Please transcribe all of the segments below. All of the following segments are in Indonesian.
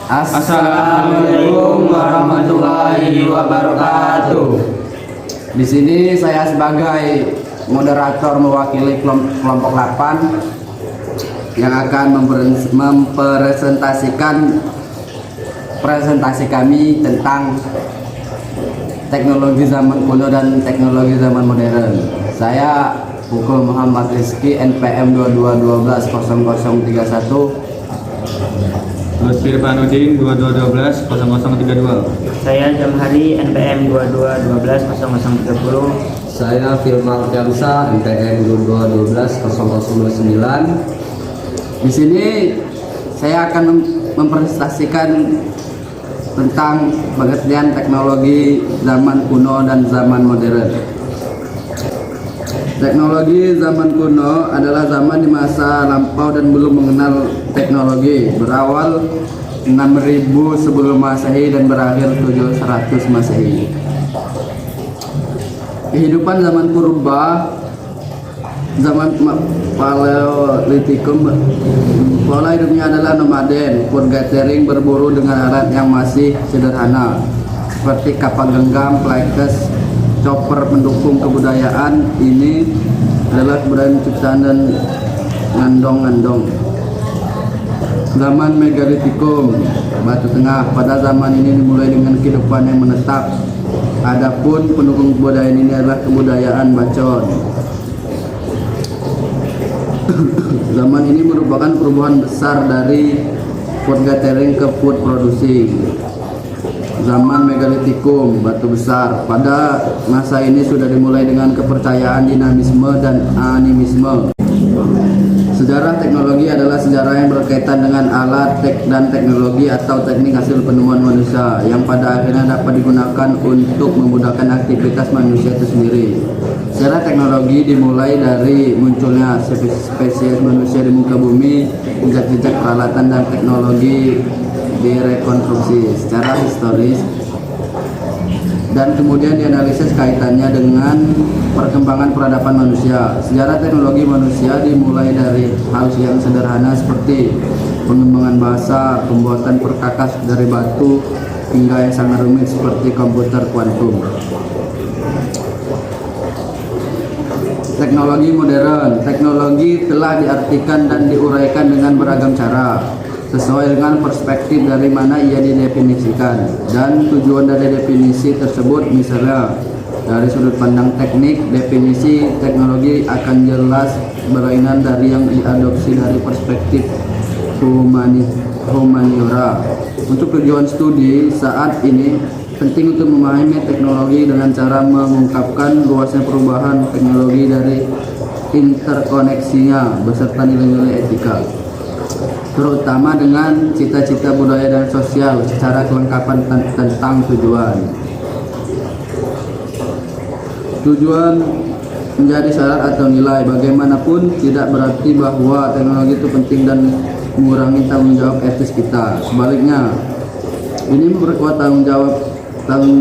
Assalamualaikum warahmatullahi wabarakatuh. Di sini saya sebagai moderator mewakili kelompok 8 yang akan mempresentasikan presentasi kami tentang teknologi zaman kuno dan teknologi zaman modern. Saya Pukul Muhammad Rizky, NPM 22120031. Lutfi Irfanudin 22120032. Saya Jamhari, NPM 22120030. Saya Firman Jamsa, NPM 22120029. Di sini saya akan mempresentasikan tentang pengertian teknologi zaman kuno dan zaman modern. Teknologi zaman kuno adalah zaman di masa lampau dan belum mengenal teknologi, berawal 6000 sebelum Masehi dan berakhir 700 Masehi. Kehidupan zaman purba, zaman Paleolitikum, pola hidupnya adalah nomaden, food gathering, berburu dengan alat yang masih sederhana seperti kapal genggam, plekes, chopper. Pendukung kebudayaan ini adalah kebudayaan ciptaan dan ngandong-ngandong. Zaman Megalitikum, Batu Tengah. Pada zaman ini dimulai dengan kehidupan yang menetap. Adapun pendukung kebudayaan ini adalah kebudayaan bacon. Zaman ini merupakan perubahan besar dari food gathering ke food producing. Zaman Megalitikum, batu besar. Pada masa ini sudah dimulai dengan kepercayaan dinamisme dan animisme. Sejarah teknologi adalah sejarah yang berkaitan dengan alat dan teknologi atau teknik hasil penemuan manusia yang pada akhirnya dapat digunakan untuk memudahkan aktivitas manusia itu sendiri. Sejarah teknologi dimulai dari munculnya spesies manusia di muka bumi, jejak-jejak peralatan dan teknologi direkonstruksi secara historis dan kemudian dianalisis kaitannya dengan perkembangan peradaban manusia. Sejarah teknologi manusia dimulai dari hal yang sederhana seperti pengembangan bahasa, pembuatan perkakas dari batu, hingga yang sangat rumit seperti komputer kuantum. Teknologi modern. Teknologi telah diartikan dan diuraikan dengan beragam cara sesuai dengan perspektif dari mana ia didefinisikan dan tujuan dari definisi tersebut. Misalnya dari sudut pandang teknik, definisi teknologi akan jelas berlainan dari yang diadopsi dari perspektif humaniora. Untuk tujuan studi saat ini penting untuk memahami teknologi dengan cara mengungkapkan luasnya perubahan teknologi dari interkoneksinya beserta nilai-nilai etika, terutama dengan cita-cita budaya dan sosial secara kelengkapan tentang tujuan. Tujuan menjadi syarat atau nilai. Bagaimanapun tidak berarti bahwa teknologi itu penting dan mengurangi tanggung jawab etis kita. Sebaliknya, ini memperkuat tanggung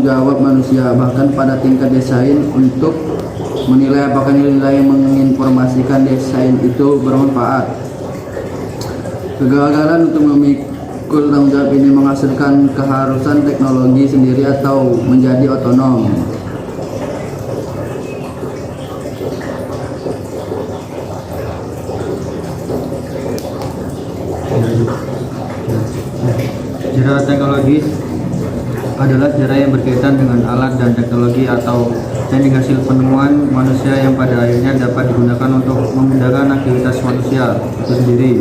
jawab manusia bahkan pada tingkat desain untuk menilai apakah nilai yang menginformasikan desain itu bermanfaat. Kegagalan untuk memikul tanggung jawab ini menghasilkan keharusan teknologi sendiri atau menjadi otonom. Sejarah teknologis adalah sejarah yang berkaitan dengan alat dan teknologi atau teknik hasil penemuan manusia yang pada akhirnya dapat digunakan untuk memudahkan aktivitas manusia itu sendiri.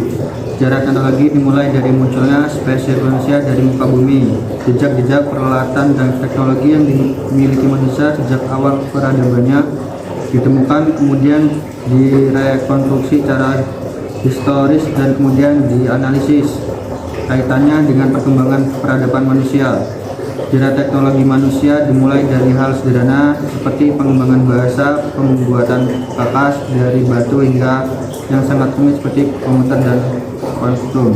Sejarah teknologi dimulai dari munculnya spesies manusia dari muka bumi. Jejak-jejak peralatan dan teknologi yang dimiliki manusia sejak awal peradabannya ditemukan, kemudian direkonstruksi secara historis dan kemudian dianalisis kaitannya dengan perkembangan peradaban manusia. Sejarah teknologi manusia dimulai dari hal sederhana seperti pengembangan bahasa, pembuatan kakas dari batu hingga yang sangat rumit seperti komputer dan kuantum.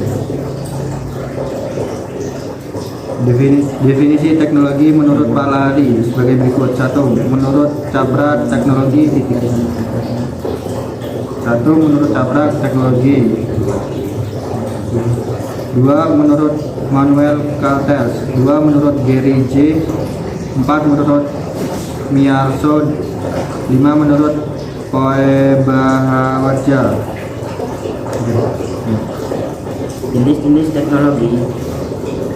Definisi teknologi menurut Pak Lahadi sebagai berikut. 1. Menurut Capra teknologi menurut Capra teknologi 2 menurut Manuel Cartels, 2 menurut Gary J, 4 menurut Miarso, 5 menurut Koebahawadja. Jenis-jenis teknologi.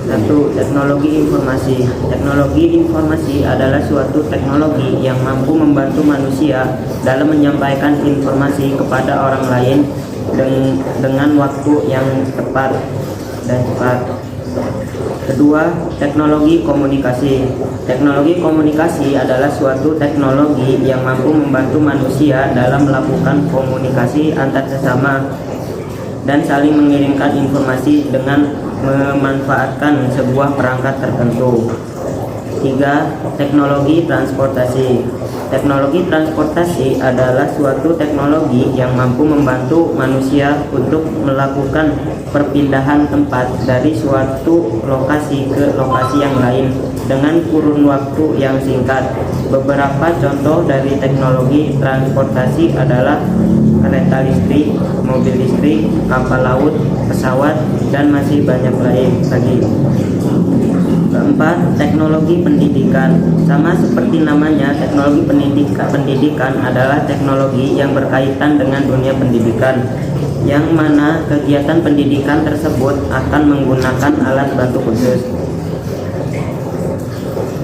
1. Teknologi informasi. Teknologi informasi adalah suatu teknologi yang mampu membantu manusia dalam menyampaikan informasi kepada orang lain dengan waktu yang tepat dan cepat. Kedua, teknologi komunikasi. Teknologi komunikasi adalah suatu teknologi yang mampu membantu manusia dalam melakukan komunikasi antar sesama dan saling mengirimkan informasi dengan memanfaatkan sebuah perangkat tertentu. 3. Teknologi transportasi. Teknologi transportasi adalah suatu teknologi yang mampu membantu manusia untuk melakukan perpindahan tempat dari suatu lokasi ke lokasi yang lain dengan kurun waktu yang singkat. Beberapa contoh dari teknologi transportasi adalah kereta listrik, mobil listrik, kapal laut, pesawat, dan masih banyak lain lagi. Keempat, teknologi pendidikan. Sama seperti namanya, teknologi pendidikan adalah teknologi yang berkaitan dengan dunia pendidikan, yang mana kegiatan pendidikan tersebut akan menggunakan alat bantu khusus.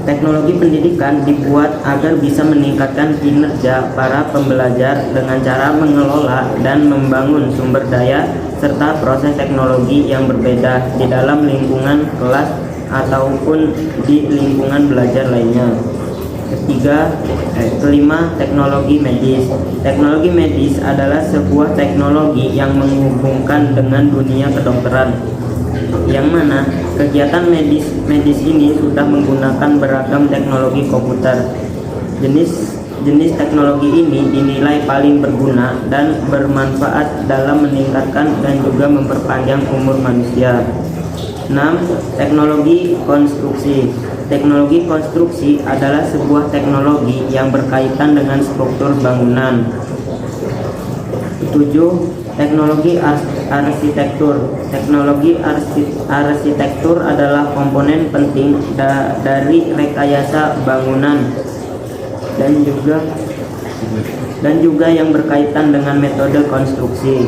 Teknologi pendidikan dibuat agar bisa meningkatkan kinerja para pembelajar dengan cara mengelola dan membangun sumber daya serta proses teknologi yang berbeda di dalam lingkungan kelas ataupun di lingkungan belajar lainnya. Kelima, teknologi medis. Teknologi medis adalah sebuah teknologi yang menghubungkan dengan dunia kedokteran, yang mana kegiatan medis ini sudah menggunakan beragam teknologi komputer. Jenis teknologi ini dinilai paling berguna dan bermanfaat dalam meningkatkan dan juga memperpanjang umur manusia. 6. Teknologi konstruksi. Teknologi konstruksi adalah sebuah teknologi yang berkaitan dengan struktur bangunan. 7. Teknologi arsitektur. Teknologi arsitektur adalah komponen penting dari rekayasa bangunan dan juga yang berkaitan dengan metode konstruksi.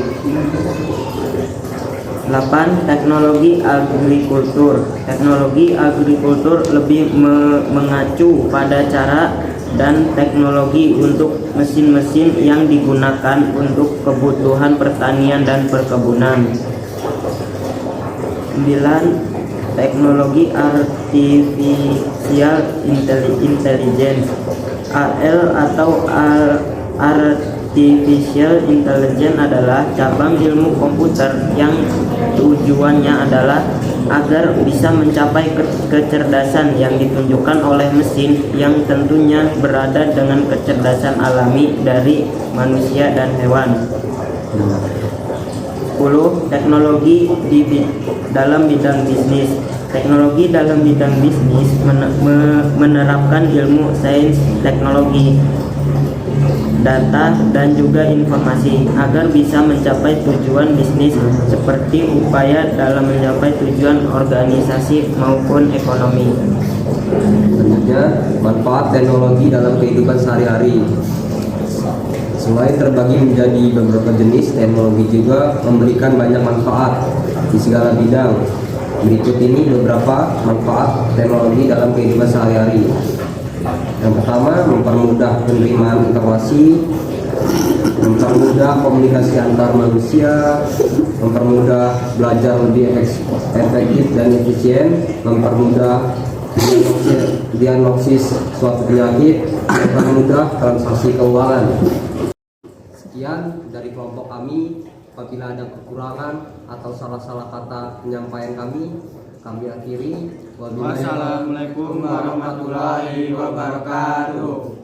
8. Teknologi agrikultur. Teknologi agrikultur lebih mengacu pada cara dan teknologi untuk mesin-mesin yang digunakan untuk kebutuhan pertanian dan perkebunan. 9. Teknologi artificial intelligence. AL atau Artificial Intelligence adalah cabang ilmu komputer yang tujuannya adalah agar bisa mencapai kecerdasan yang ditunjukkan oleh mesin yang tentunya berada dengan kecerdasan alami dari manusia dan hewan. 10. Teknologi dalam bidang bisnis. Teknologi dalam bidang bisnis menerapkan ilmu sains teknologi, data, dan juga informasi agar bisa mencapai tujuan bisnis seperti upaya dalam mencapai tujuan organisasi maupun ekonomi. Selanjutnya, manfaat teknologi dalam kehidupan sehari-hari. Selain terbagi menjadi beberapa jenis, teknologi juga memberikan banyak manfaat di segala bidang. Berikut ini beberapa manfaat teknologi dalam kehidupan sehari-hari. Yang pertama, mempermudah penerimaan informasi, mempermudah komunikasi antar manusia, mempermudah belajar lebih efektif dan efisien, mempermudah diagnosis suatu penyakit, mempermudah transaksi keuangan. Sekian dari kelompok kami. Apabila ada kekurangan atau salah-salah kata penyampaian kami akhiri. Wassalamualaikum warahmatullahi wabarakatuh.